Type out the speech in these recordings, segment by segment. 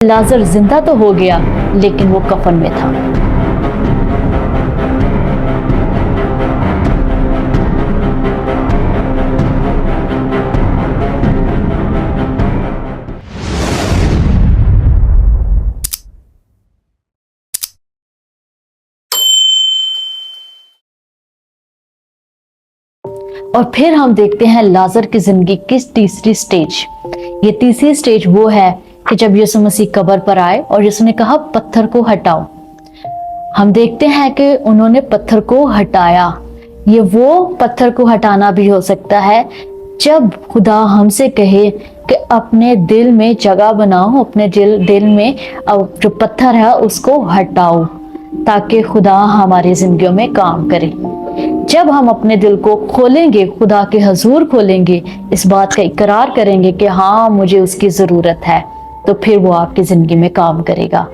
लाजर जिंदा तो हो गया लेकिन वो कफन में था। और फिर हम देखते हैं लाजर की जिंदगी की तीसरी स्टेज। ये तीसरी स्टेज वो है कि जब यीशु मसीह कब्र पर आए और यीशु ने कहा पत्थर को हटाओ। हम देखते हैं कि उन्होंने पत्थर को हटाया। ये वो पत्थर को हटाना भी हो सकता है जब खुदा हमसे कहे कि अपने दिल में जगह बनाओ, अपने दिल में जो पत्थर है उसको हटाओ, ताकि खुदा हमारी जिंदगियों में काम करे। जब हम अपने दिल को खोलेंगे, खुदा के हजूर खोलेंगे, इस बात का इकरार करेंगे कि हाँ मुझे उसकी जरूरत है, तो फिर वो आपकी जिंदगी में काम करेगा।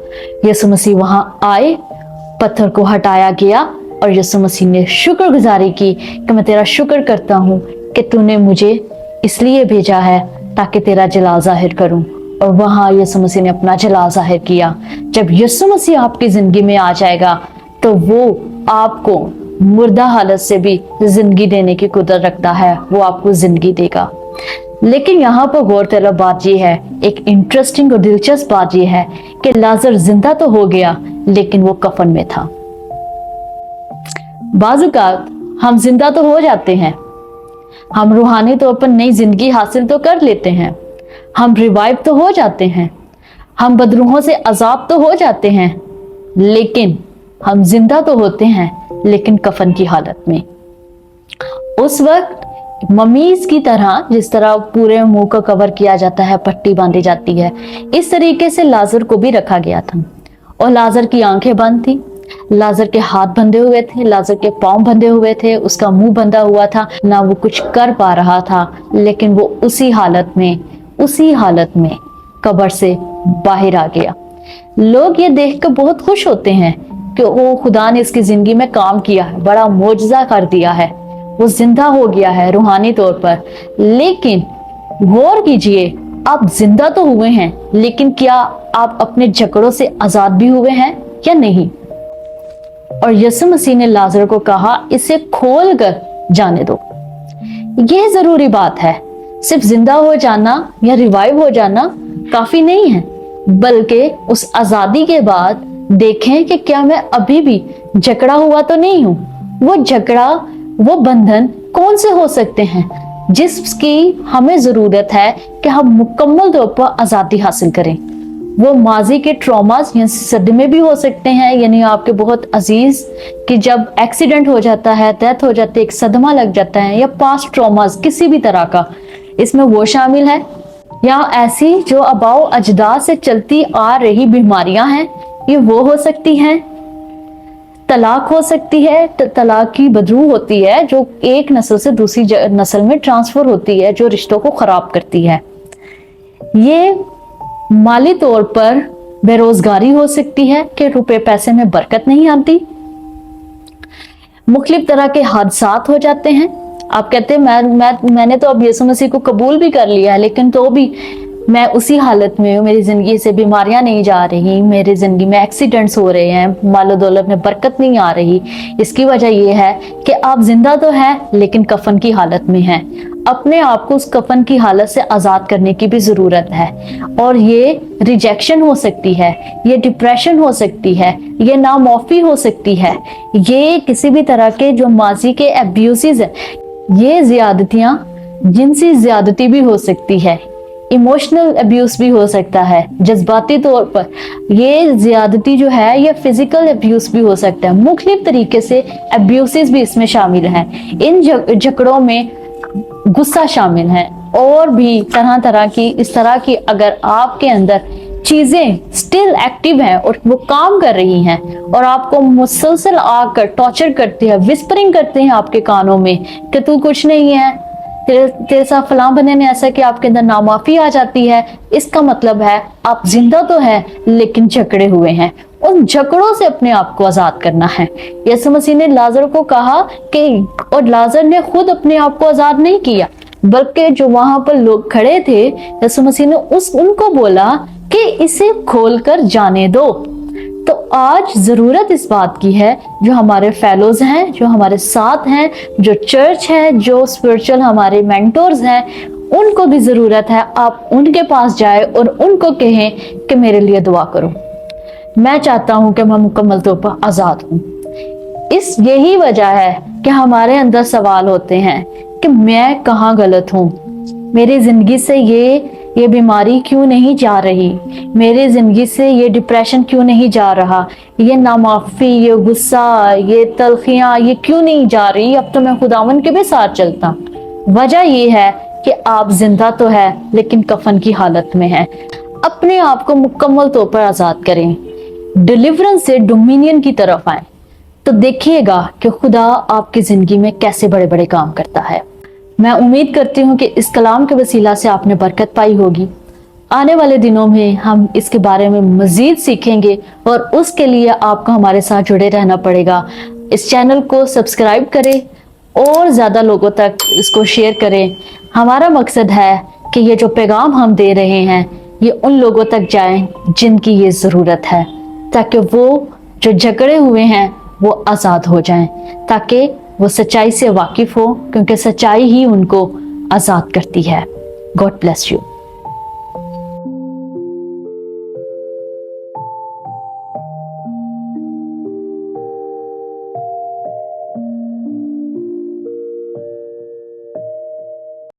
यीशु मसीह वहां आए, पत्थर को हटाया गया और यीशु मसीह ने शुक्रगुजारी की कि मैं तेरा शुक्र करता हूँ कि तूने मुझे इसलिए भेजा है ताकि तेरा जलाल जाहिर करूं। और वहां यीशु मसीह ने अपना जलाल जाहिर किया। जब यीशु मसीह आपकी जिंदगी में आ जाएगा तो वो आपको मुर्दा हालत से भी जिंदगी देने की कुदरत रखता है, वो आपको जिंदगी देगा। लेकिन यहाँ पर गौरतलब बात यह है, एक इंटरेस्टिंग और दिलचस्प बात यह है कि लाजर जिंदा तो हो गया लेकिन वो कफन में था। बाज़-औक़ात हम जिंदा तो हो जाते हैं, हम रूहानी तौर पर नई जिंदगी हासिल तो कर लेते हैं, हम रिवाइव तो हो जाते हैं, हम बदरूहों से आजाद तो हो जाते हैं, लेकिन हम जिंदा तो होते हैं लेकिन कफन की हालत में। उस वक्त ममीज की तरह, जिस तरह पूरे मुंह को कवर किया जाता है, पट्टी बांधी जाती है, इस तरीके से लाजर को भी रखा गया था। और लाजर की आंखें बंद थी, लाजर के हाथ बंधे हुए थे, लाजर के पांव बंधे हुए थे, उसका मुंह बंधा हुआ था, ना वो कुछ कर पा रहा था, लेकिन वो उसी हालत में कब्र से बाहर आ गया। लोग ये देखकर बहुत खुश होते हैं कि वो खुदा ने इसकी जिंदगी में काम किया है, बड़ा मोजज़ा कर दिया है, वो जिंदा हो गया है रूहानी तौर पर। लेकिन गौर कीजिए, आप जिंदा तो हुए हैं, लेकिन क्या आप अपने जकड़ों से आजाद भी हुए हैं या नहीं? और यीशु मसीह ने लाजर को कहा इसे खोल कर जाने दो। यह जरूरी बात है, सिर्फ जिंदा हो जाना या रिवाइव हो जाना काफी नहीं है, बल्कि उस आजादी के बाद देखें कि क्या मैं अभी भी जकड़ा हुआ तो नहीं हूं। वो जकड़ा, वो बंधन कौन से हो सकते हैं जिसकी हमें जरूरत है कि हम मुकम्मल तौर पर आजादी हासिल करें। वो माजी के ट्रॉमास या सदमे भी हो सकते हैं, यानी आपके बहुत अजीज कि जब एक्सीडेंट हो जाता है, डेथ हो जाती है, एक सदमा लग जाता है, या पास्ट ट्रॉमास किसी भी तरह का, इसमें वो शामिल है। या ऐसी जो आबाओ अजदाद से चलती आ रही बीमारियां हैं, ये वो हो सकती हैं। तलाक हो सकती है, तलाक की बदबू होती है जो एक नस्ल से दूसरी नस्ल में ट्रांसफर होती है, जो रिश्तों को खराब करती है। ये माली तौर पर बेरोजगारी हो सकती है कि रुपए पैसे में बरकत नहीं आती। मुख्तलिफ तरह के हादसात हो जाते हैं। आप कहते हैं मैंने तो अब यीशु मसीह को कबूल भी कर लिया है, लेकिन तो भी मैं उसी हालत में हूँ, मेरी जिंदगी से बीमारियां नहीं जा रही, मेरी जिंदगी में एक्सीडेंट्स हो रहे हैं, मालो दौलत में बरकत नहीं आ रही। इसकी वजह यह है कि आप जिंदा तो हैं लेकिन कफन की हालत में हैं। अपने आप को उस कफन की हालत से आजाद करने की भी जरूरत है। और ये रिजेक्शन हो सकती है, ये डिप्रेशन हो सकती है, ये नामौफी हो सकती है, ये किसी भी तरह के जो माजी के एब्यूसेस है, ये ज्यादतियां, जिनसी ज्यादती भी हो सकती है, इमोशनल अब्यूज भी हो सकता है, जज्बाती तौर पर ये ज्यादती जो है, ये फिजिकल अब्यूज भी हो सकता है। मुख्तलिफ तरीके से अब्यूसेस भी इसमें शामिल हैं। इन जकड़ों में गुस्सा शामिल है और भी तरह तरह की, इस तरह की अगर आपके अंदर चीजें स्टिल एक्टिव हैं और वो काम कर रही हैं और आपको मुसलसल आकर टॉर्चर करते हैं, विस्परिंग करते हैं आपके कानों में कि तू कुछ नहीं है, तेरे साथ फलां बने ने ऐसा कि आपके अंदर नामाफी आ जाती है, इसका मतलब है आप जिंदा तो है लेकिन जकड़े हुए हैं। उन जकड़ों से अपने आप को आजाद करना है। यीशु मसीह ने लाजर को कहा कि, और लाजर ने खुद अपने आप को आजाद नहीं किया, बल्कि जो वहां पर लोग खड़े थे, यीशु मसीह ने उनको बोला कि इसे खोलकर जाने दो। तो आज जरूरत इस बात की है, जो हमारे फेलोज हैं, जो हमारे साथ हैं, जो चर्च है, जो स्पिरिचुअल हमारे मेंटोर्स हैं, उनको भी जरूरत है आप उनके पास जाए और उनको कहें कि मेरे लिए दुआ करो। मैं चाहता हूं कि मैं मुकम्मल तौर पर आजाद हूं। इस यही वजह है कि हमारे अंदर सवाल होते हैं कि मैं कहाँ गलत हूं, मेरी जिंदगी से ये बीमारी क्यों नहीं जा रही, मेरी जिंदगी से ये डिप्रेशन क्यों नहीं जा रहा, ये नामाफी, ये गुस्सा, ये तलखियां ये क्यों नहीं जा रही, अब तो मैं खुदावन के भी साथ चलता। वजह ये है कि आप जिंदा तो है लेकिन कफन की हालत में है। अपने आप को मुकम्मल तौर पर आजाद करें, डिलीवरेंस से डोमिनियन की तरफ आए, तो देखिएगा कि खुदा आपकी जिंदगी में कैसे बड़े बड़े काम करता है। मैं उम्मीद करती हूँ कि इस कलाम के वसीला से आपने बरकत पाई होगी। आने वाले दिनों में हम इसके बारे में मजीद सीखेंगे और उसके लिए आपको हमारे साथ जुड़े रहना पड़ेगा। इस चैनल को सब्सक्राइब करें और ज्यादा लोगों तक इसको शेयर करें। हमारा मकसद है कि ये जो पैगाम हम दे रहे हैं ये उन लोगों तक जाए जिनकी ये जरूरत है, ताकि वो जो झगड़े हुए हैं वो आजाद हो जाएं, ताकि वो सच्चाई से वाकिफ हो, क्योंकि सच्चाई ही उनको आजाद करती है। God bless you.